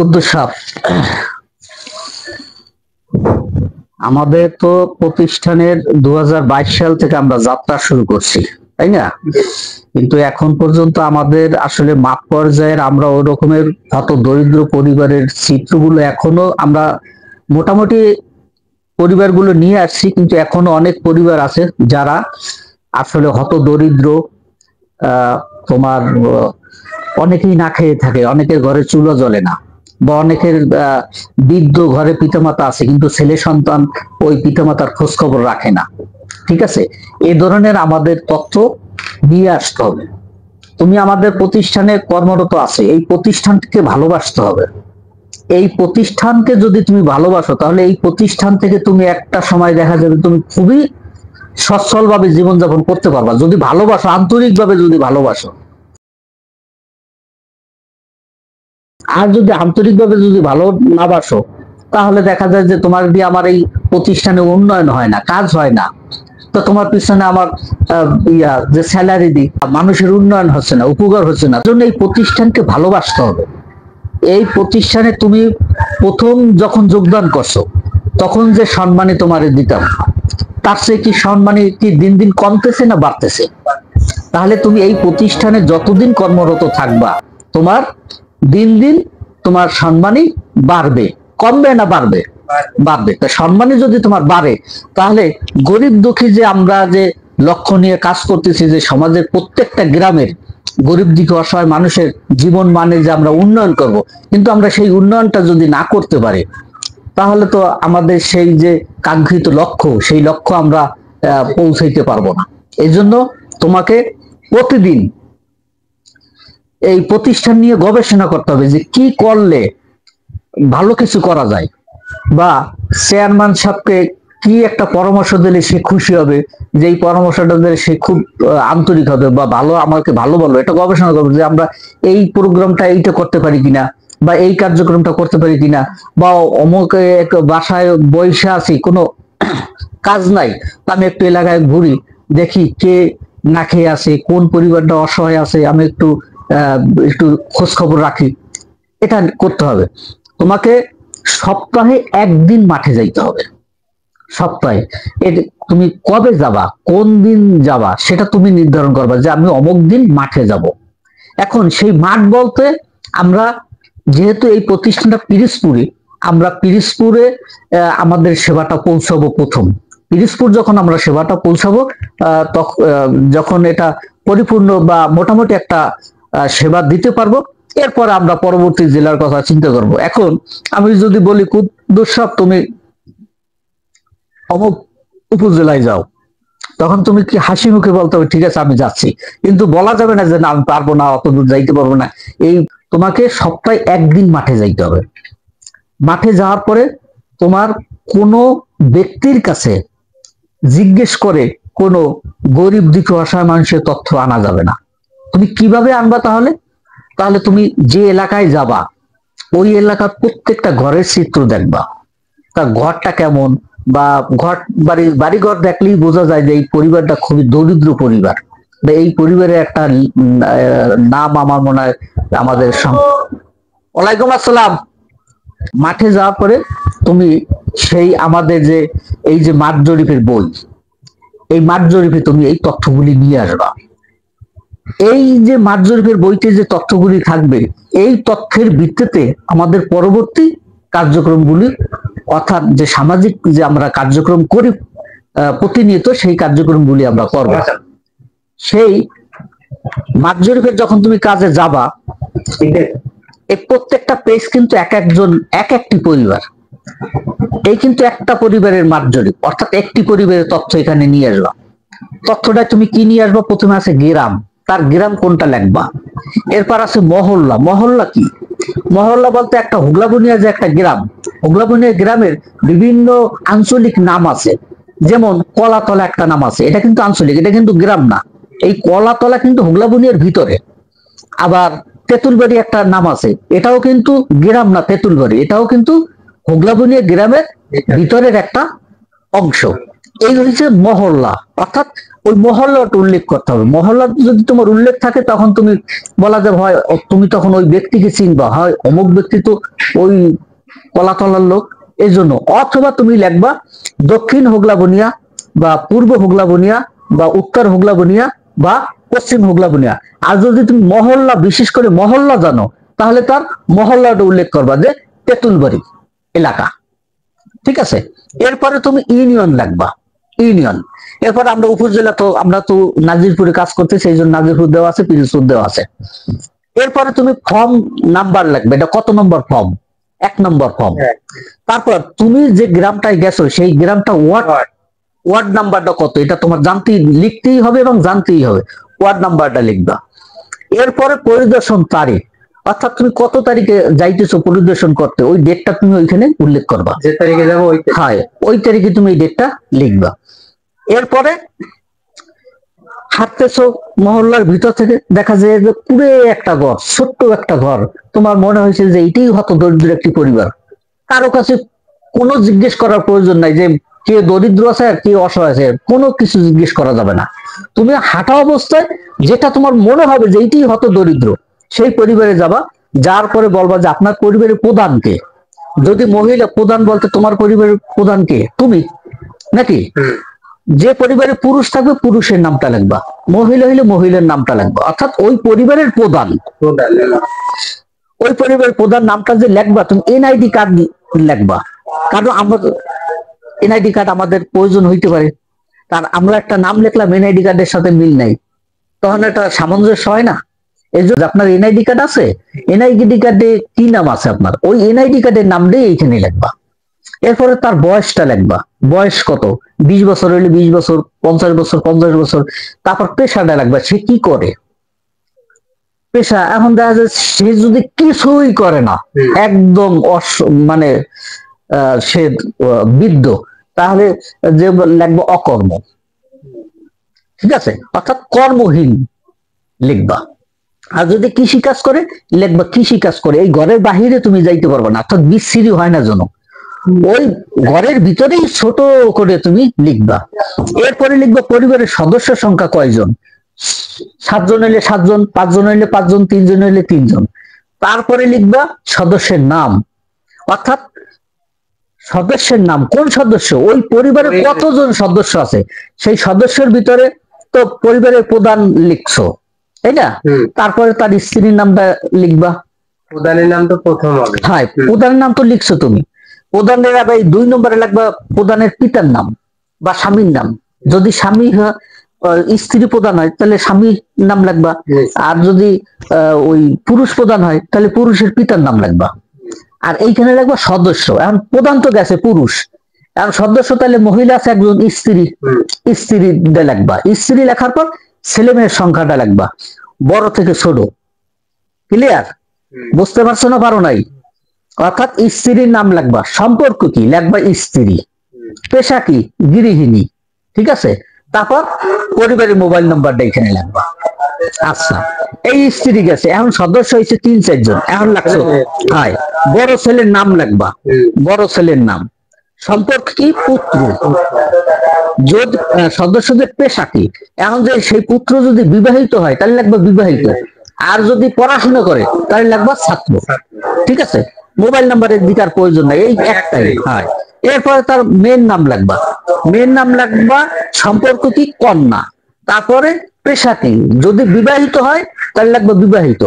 কুদ্দুস সাহেব, আমাদের তো প্রতিষ্ঠানের 2022 সাল থেকে আমরা যাত্রা শুরু করছি, তাই না? কিন্তু এখন পর্যন্ত আমাদের আসলে মাঠ পর্যায়ের আমরা ওই রকমের হত দরিদ্র পরিবারের চিত্রগুলো এখনো আমরা মোটামুটি পরিবারগুলো নিয়ে আসছি, কিন্তু এখনো অনেক পরিবার আছে যারা আসলে হত দরিদ্র। তোমার অনেকেই না খেয়ে থাকে, অনেকের ঘরে চুলো জ্বলে না, বা অনেকের বৃদ্ধ ঘরে পিতামাতা আছে কিন্তু ছেলে সন্তান ওই পিতামাতার খোঁজ খবর রাখে না। ঠিক আছে, এই ধরনের আমাদের তথ্য নিয়ে আসতে হবে। তুমি আমাদের প্রতিষ্ঠানে কর্মরত আছে, এই প্রতিষ্ঠানকে ভালোবাসতে হবে। এই প্রতিষ্ঠানকে যদি তুমি ভালোবাসো তাহলে এই প্রতিষ্ঠান থেকে তুমি একটা সময় দেখা যাবে তুমি খুবই সচ্ছল ভাবে জীবনযাপন করতে পারবা, যদি ভালোবাসো, আন্তরিকভাবে যদি ভালোবাসো। আর যদি আন্তরিকভাবে যদি ভালো না বাসো তাহলে দেখা যায় যে তোমার দিয়ে আমার এই প্রতিষ্ঠানে উন্নয়ন হয় না, কাজ হয় না। তো তোমার পিছনে আমার যে স্যালারি দিই, মানুষের উন্নয়ন হচ্ছে না, উপকার হচ্ছে না। জন্য এই প্রতিষ্ঠানকে ভালোবাসতে হবে। এই প্রতিষ্ঠানে তুমি প্রথম যখন যোগদান করছো তখন যে সম্মানী তোমার দিতাম, তার চেয়ে কি সম্মানী কি দিন দিন কমতেছে না বাড়তেছে? তাহলে তুমি এই প্রতিষ্ঠানে যতদিন কর্মরত থাকবা তোমার দিন দিন তোমার সম্মানী বাড়বে, কমবে না বাড়বে? বাড়বে। তা সম্মানী যদি তোমার বাড়ে তাহলে গরিব দুঃখী যে আমরা যে লক্ষ্য নিয়ে কাজ করতেছি, যে সমাজের প্রত্যেকটা গ্রামের গরিব দুঃখী অসহায় মানুষের জীবন মানে যে আমরা উন্নয়ন করব, কিন্তু আমরা সেই উন্নয়নটা যদি না করতে পারি তাহলে তো আমাদের সেই যে কাঙ্ক্ষিত লক্ষ্য, সেই লক্ষ্য আমরা পৌঁছাইতে পারবো না। এই জন্য তোমাকে প্রতিদিন এই প্রতিষ্ঠান নিয়ে গবেষণা করতে হবে যে কি করলে ভালো কিছু করা যায়, বা চেয়ারম্যান সাহেবকে কি একটা পরামর্শ দিলে সে খুশি হবে, যে এই পরামর্শটা দিলে সে খুব আন্তরিক হবে বা ভালো আমাকে ভালো বলবে। এটা গবেষণা করবো যে আমরা এই প্রোগ্রামটা এইটা করতে পারি কিনা, বা এই কার্যক্রমটা করতে পারি কিনা, বা অমুক এক বাসায় বসে আছি কোনো কাজ নাই, আমি একটু এলাকায় ঘুরি, দেখি কে না খেয়ে আছে, কোন পরিবারটা অসহায় আছে, আমি একটু একটু খোঁজ খবর রাখি। এটা করতে হবে। তোমাকে সপ্তাহে একদিন মাঠে যাইতে হবে। সপ্তাহে তুমি কবে যাবা, কোন দিন যাবা সেটা তুমি নির্ধারণ করবা যে আমি অমুক দিন মাঠে যাব। এখন সেই মাঠ বলতে আমরা যেহেতু এই প্রতিষ্ঠানটা পিরিজপুরে, আমরা পিরিজপুরে আমাদের সেবাটা পৌঁছাবো। প্রথম পিরিজপুর যখন আমরা সেবাটা পৌঁছাবো তখন যখন এটা পরিপূর্ণ বা মোটামুটি একটা সেবা দিতে পারবো, এরপর আমরা পরবর্তী জেলার কথা চিন্তা করব। এখন আমি যদি বলি কুদ্দুস সাহেব তুমি অমুক উপজেলায় যাও, তখন তুমি কি হাসি মুখে বলতে হবে ঠিক আছে আমি যাচ্ছি, কিন্তু বলা যাবে না যে না আমি পারবো না, অত দূর যাইতে পারবো না। এই তোমাকে সপ্তাহে একদিন মাঠে যাইতে হবে। মাঠে যাওয়ার পরে তোমার কোনো ব্যক্তির কাছে জিজ্ঞেস করে কোনো গরিব দুঃখী অসহায় মানুষের তথ্য আনা যাবে না। তুমি কিভাবে আনবা তাহলে? তাহলে তুমি যে এলাকায় যাবা ওই এলাকার প্রত্যেকটা ঘরের চিত্র দেখবা, তার ঘরটা কেমন, বা ঘর বাড়িঘর দেখলেই বোঝা যায় যে এই পরিবারটা খুবই দরিদ্র পরিবার, বা এই পরিবারের একটা নাম আমার মনে হয় আমাদের। ওয়ালাইকুম আসসালাম। মাঠে যাওয়ার পরে তুমি সেই আমাদের যে এই যে মাঠ জরিপের বই, এই মাঠ জরিপে তুমি এই তথ্যগুলি নিয়ে আসবা। এই যে মাঠ জরিপের বইতে যে তথ্যগুলি থাকবে, এই তথ্যের ভিত্তিতে আমাদের পরবর্তী কার্যক্রমগুলি, অর্থাৎ যে সামাজিক যে আমরা কার্যক্রম করি প্রতিনিয়ত, সেই কার্যক্রমগুলি আমরা করব। সেই মাঠ জরিপের যখন তুমি কাজে যাবা, এই প্রত্যেকটা পেজ কিন্তু এক একজন এক একটি পরিবার, এই কিন্তু একটা পরিবারের মাঠ জরিপ, অর্থাৎ একটি পরিবারের তথ্য এখানে নিয়ে আসবা। তথ্যটা তুমি কি নিয়ে আসবা? প্রথমে আছে গ্রাম, তার গ্রাম কোনটা লিখবা। এরপর আছে মহল্লা। মহল্লা কি? মহল্লা বলতে একটা হুগলাবুনিয়া যে একটা গ্রাম, হুগলাবুনিয়া গ্রামের বিভিন্ন আঞ্চলিক নাম আছে। যেমন কলাতলা একটা নাম আছে, এটা কিন্তু আঞ্চলিক, এটা কিন্তু গ্রাম না। এই কলাতলা কিন্তু হুগলাবুনিয়ার ভিতরে। আবার তেঁতুলবাড়ি একটা নাম আছে, এটাও কিন্তু গ্রাম না, তেঁতুলবাড়ি এটাও কিন্তু হুগলাবুনিয়া গ্রামের ভিতরের একটা অংশ। এই হচ্ছে মহল্লা, অর্থাৎ ওই মহল্লাটা উল্লেখ করতে হবে। মহল্লা যদি তোমার উল্লেখ থাকে তখন তুমি বলা যাবে হয় তুমি তখন ওই ব্যক্তিকে চিনবা, হয় অমুক ব্যক্তি তো ওই কলাতলার লোক, এই জন্য। অথবা তুমি লিখবা দক্ষিণ হোগলাবনিয়া বা পূর্ব হোগলাবনিয়া বা উত্তর হোগলাবনিয়া বা পশ্চিম হোগলাবনিয়া। আর যদি তুমি মহল্লা, বিশেষ করে মহল্লা জানো, তাহলে তার মহল্লাটা উল্লেখ করবা যে তেঁতুলবাড়ি এলাকা। ঠিক আছে, এরপরে তুমি ইউনিয়ন লাগবা, ইউনিয়ন। এরপর আমরা উপজেলা, তো আমরা তো নাজিরপুরে কাজ করতেছি, এই জন্য নাজিরপুর দেওয়া আছে, পিরোজপুর দেওয়া আছে। এরপরে তুমি ফর্ম নাম্বার লাগবে, এটা কত নম্বর ফর্ম, 1 নম্বর ফর্ম। তারপর তুমি যে গ্রামটায় গেছো সেই গ্রামটা ওয়ার্ড, ওয়ার্ড নাম্বারটা কত এটা তোমার জানতেই, লিখতেই হবে এবং জানতেই হবে, ওয়ার্ড নাম্বারটা লিখবা। এরপরে পরিদর্শন তারিখ, অর্থাৎ তুমি কত তারিখে যাইতেছো পরিদর্শন করতে, ওই ডেটটা তুমি ওইখানে উল্লেখ করবা, যে তারিখে যাবো ওই হ্যাঁ ওই তারিখে তুমি এই ডেটটা লিখবা। এরপরে হাঁটতেছো মহল্লার ভিতর থেকে, দেখা যায় যে পুরো একটা ঘর, ছোট্ট একটা ঘর, তোমার মনে হয়েছে যে এটাই হত দরিদ্র একটি পরিবার। কারো কাছে কোনো জিজ্ঞেস করার প্রয়োজন নাই যে কে দরিদ্র আছে আর কে অসহায় আছে, কোনো কিছু জিজ্ঞেস করা যাবে না। তুমি হাঁটা অবস্থায় যেটা তোমার মনে হবে যে এইটাই হত দরিদ্র, সেই পরিবারে যাবা, যার পরে বলবা যে আপনার পরিবারের প্রধান কে। যদি মহিলা, প্রধান বলতে তোমার পরিবারের প্রধান কে, তুমি নাকি? যে পরিবারে পুরুষ থাকবে পুরুষের নামটা লিখবা, মহিলা হইলে মহিলার নামটা লিখবা, অর্থাৎ ওই পরিবারের প্রধান, ওই পরিবারের প্রধান নামটা যে লিখবা তুমি, এনআইডি কার্ড লিখবা। কারণ আমরা এনআইডি কার্ড আমাদের প্রয়োজন হইতে পারে, তার আমরা একটা নাম লিখলাম এনআইডি কার্ডের সাথে মিল নাই, তখন একটা সামঞ্জস্য হয় না। এই জন্য আপনার এনআইডি কার্ড আছে, এনআইডি কার্ডে কি নাম আছে আপনার, ওই এনআইডি কার্ডের নামটাই এইখানে লিখবা। এরপরে তার বয়সটা লিখবা, বয়স কত, 20 বছর হইলে 20 বছর, 50 বছর 50 বছর। তারপর পেশাটা লিখবা, সে কি করে, পেশা। এখন দেখা যায় সে যদি কিছুই করে না, একদম মানে সে বৃদ্ধ, তাহলে যে লিখবো অকর্ম। ঠিক আছে, অর্থাৎ কর্মহীন লিখবা। আর যদি কৃষি কাজ করে লিখবা কৃষি কাজ করে, এই ঘরের বাহিরে তুমি যাইতে পারবে না, অর্থাৎ বিচ্ছিরি হয় না যেন, ওই ঘরের ভিতরেই ছোট করে তুমি লিখবা। এরপরে লিখবা পরিবারের সদস্য সংখ্যা কয়জন, 7 জন হইলে 7 জন, 5 জন হইলে 5 জন, 3 জন হইলে 3 জন। তারপরে লিখবা সদস্যের নাম, অর্থাৎ সদস্যের নাম, কোন সদস্য, ওই পরিবারে কতজন সদস্য আছে, সেই সদস্যের ভিতরে তো পরিবারের প্রধান লিখছো, তাই না? তারপরে তার স্ত্রীর নামটা লিখবা, প্রধানের নাম তো প্রথম হবে। হ্যাঁ প্রধানের নাম তো লিখছো তুমি, প্রধানের আবার 2 নম্বরে লাগবা প্রধানের পিতার নাম বা স্বামীর নাম। যদি স্বামী স্ত্রী প্রধান হয় তাহলে স্বামীর নাম লাগবা, আর যদি ওই পুরুষ প্রধান হয় তাহলে পুরুষের পিতার নাম লাগবা। আর এইখানে লাগবা সদস্য, এখন প্রধান তো গেছে পুরুষ, এখন সদস্য তাহলে মহিলা আছে একজন, স্ত্রী, স্ত্রীটা লাগবা। স্ত্রী লেখার পর ছেলে মেয়ের সংখ্যাটা লাগবা, বড় থেকে ছোট। ক্লিয়ার? বুঝতে পারছো না পারো নাই? অর্থাৎ স্ত্রীর নাম লাগবা, সম্পর্ক কি লাগবা স্ত্রী, পেশা কি গৃহিণী। ঠিক আছে, তারপর পরিবারের মোবাইল নাম্বারটা এখানে লাগবা। আচ্ছা, এই স্ত্রী গেছে, এখন সদস্য হয়েছে 3-4 জন, এখন লাগছে হয় বড় ছেলের নাম লাগবা, বড় ছেলের নাম, সম্পর্ক কি পুত্র, যদি সদস্যদের পেশা কি, এখন যে সেই পুত্র যদি বিবাহিত হয় তাহলে লাগবে বিবাহিত, আর যদি পড়াশোনা করে তাহলে লাগবে ছাত্র। ঠিক আছে, মোবাইল নাম্বারের দিকার প্রয়োজন নাই, এই একটাই। হয় এরপরে তার মেয়ের নাম লাগবা, মেয়ের নাম লাগবা, সম্পর্ক কি কন্যা, তারপরে পেশা কি, যদি বিবাহিত হয় তাহলে লাগবে বিবাহিত।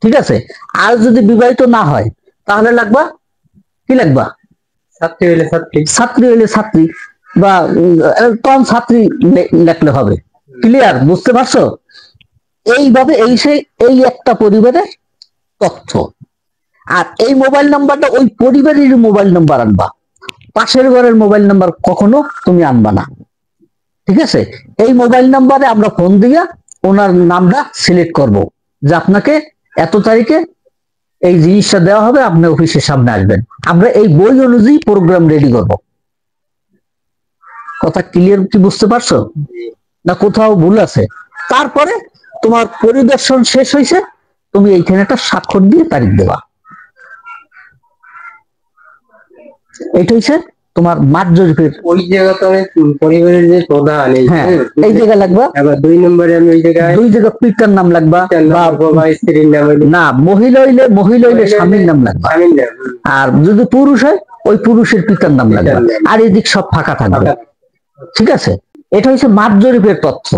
ঠিক আছে, আর যদি বিবাহিত না হয় তাহলে লাগবা কি, লাগবা ছাত্রী হইলে ছাত্রী, ছাত্রী হইলে ছাত্রী, বা কম ছাত্রী লেখলে হবে। ক্লিয়ার? বুঝতে পারছো? এইভাবে এই একটা পরিবারের তথ্য। আর এই মোবাইল নাম্বারটা ওই পরিবারের মোবাইল নাম্বার আনবা, পাশের ঘরের মোবাইল নাম্বার কখনো তুমি আনবা না। ঠিক আছে, এই মোবাইল নাম্বারে আমরা ফোন দিয়া ওনার নামটা সিলেক্ট করব যে আপনাকে এত তারিখে এই জিনিসটা দেওয়া হবে, আপনি অফিসের সামনে আসবেন, আমরা এই বই অনুযায়ী প্রোগ্রাম রেডি করব। কথা ক্লিয়ার? কি বুঝতে পারছো না কোথাও ভুল আছে? তারপরে তোমার পরিদর্শন শেষ হয়েছে, তুমি এইখানে একটা স্বাক্ষর দিয়ে তারিখ দেবা। এটা হচ্ছে তোমার মাঠ জরিপের, ওই জায়গা তো আমি পরিবারের যে প্রধান হ্যাঁ এই জায়গায় লাগবা। এবার 2 নম্বরে আমি ওই জায়গায় দুই জায়গায় পিতার নাম লাগবা, বা স্ত্রীর নাম হইলো না মহিলা হইলে স্বামীর নাম লাগবা। স্বামীর নাম। আর যদি পুরুষ হয় ওই পুরুষের পিতার নাম লাগবে, পিতার নাম। আর এদিক সব ফাঁকা থাকবে। ঠিক আছে, এটা হচ্ছে মাঠ জরিপের তথ্য।